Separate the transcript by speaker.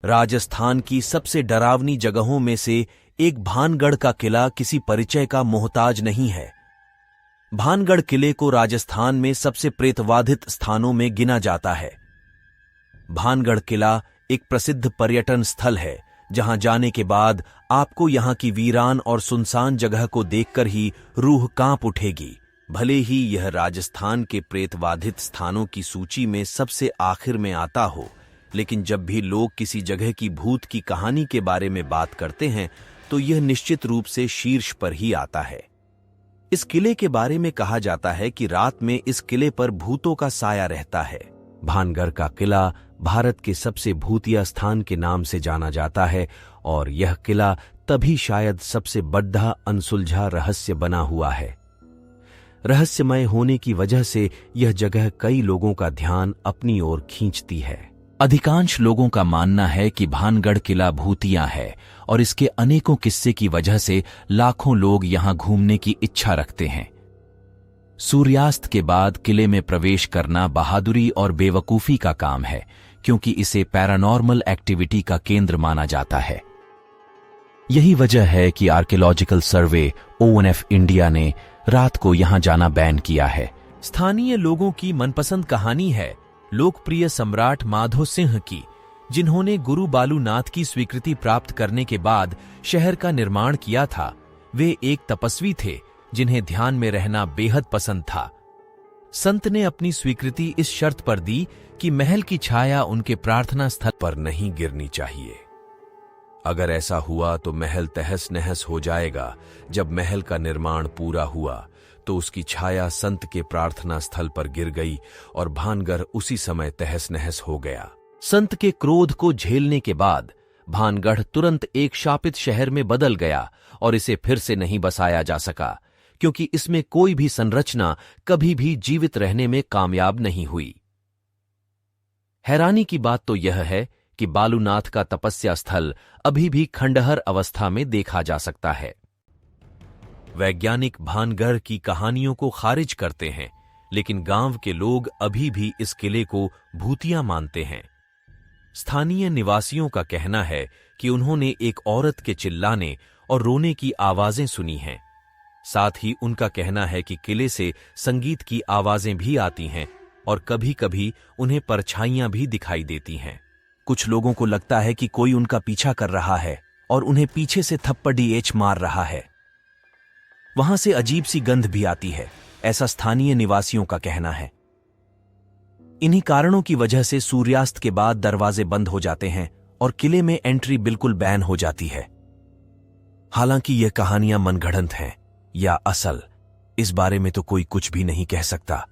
Speaker 1: राजस्थान की सबसे डरावनी जगहों में से एक भानगढ़ का किला किसी परिचय का मोहताज नहीं है। भानगढ़ किले को राजस्थान में सबसे प्रेतवाधित स्थानों में गिना जाता है। भानगढ़ किला एक प्रसिद्ध पर्यटन स्थल है, जहां जाने के बाद आपको यहां की वीरान और सुनसान जगह को देखकर ही रूह कांप उठेगी। भले ही यह राजस्थान के प्रेतवाधित स्थानों की सूची में सबसे आखिर में आता हो, लेकिन जब भी लोग किसी जगह की भूत की कहानी के बारे में बात करते हैं तो यह निश्चित रूप से शीर्ष पर ही आता है। इस किले के बारे में कहा जाता है कि रात में इस किले पर भूतों का साया रहता है। भानगढ़ का किला भारत के सबसे भूतिया स्थान के नाम से जाना जाता है और यह किला तभी शायद सबसे बड़ा अनसुलझा रहस्य बना हुआ है। रहस्यमय होने की वजह से यह जगह कई लोगों का ध्यान अपनी ओर खींचती है। अधिकांश लोगों का मानना है कि भानगढ़ किला भूतिया है और इसके अनेकों किस्से की वजह से लाखों लोग यहां घूमने की इच्छा रखते हैं। सूर्यास्त के बाद किले में प्रवेश करना बहादुरी और बेवकूफी का काम है, क्योंकि इसे पैरानॉर्मल एक्टिविटी का केंद्र माना जाता है। यही वजह है कि आर्कियोलॉजिकल सर्वे ONF इंडिया ने रात को यहां जाना बैन किया है। स्थानीय लोगों की मनपसंद कहानी है लोकप्रिय सम्राट माधो सिंह की, जिन्होंने गुरु बालूनाथ की स्वीकृति प्राप्त करने के बाद शहर का निर्माण किया था। वे एक तपस्वी थे जिन्हें ध्यान में रहना बेहद पसंद था। संत ने अपनी स्वीकृति इस शर्त पर दी कि महल की छाया उनके प्रार्थना स्थल पर नहीं गिरनी चाहिए। अगर ऐसा हुआ तो महल तहस नहस हो जाएगा। जब महल का निर्माण पूरा हुआ तो उसकी छाया संत के प्रार्थना स्थल पर गिर गई और भानगढ़ उसी समय तहस नहस हो गया। संत के क्रोध को झेलने के बाद भानगढ़ तुरंत एक शापित शहर में बदल गया और इसे फिर से नहीं बसाया जा सका, क्योंकि इसमें कोई भी संरचना कभी भी जीवित रहने में कामयाब नहीं हुई। हैरानी की बात तो यह है कि बालूनाथ का तपस्या स्थल अभी भी खंडहर अवस्था में देखा जा सकता है। वैज्ञानिक भानगढ़ की कहानियों को खारिज करते हैं, लेकिन गांव के लोग अभी भी इस किले को भूतिया मानते हैं। स्थानीय निवासियों का कहना है कि उन्होंने एक औरत के चिल्लाने और रोने की आवाजें सुनी हैं। साथ ही उनका कहना है कि किले से संगीत की आवाजें भी आती हैं और कभी-कभी उन्हें परछाइयां भी दिखाई देती हैं। कुछ लोगों को लगता है कि कोई उनका पीछा कर रहा है और उन्हें पीछे से थप्पड़ मार रहा है। वहां से अजीब सी गंध भी आती है, ऐसा स्थानीय निवासियों का कहना है। इन्हीं कारणों की वजह से सूर्यास्त के बाद दरवाजे बंद हो जाते हैं और किले में एंट्री बिल्कुल बैन हो जाती है। हालांकि यह कहानियां मनगढ़ंत हैं या असल, इस बारे में तो कोई कुछ भी नहीं कह सकता।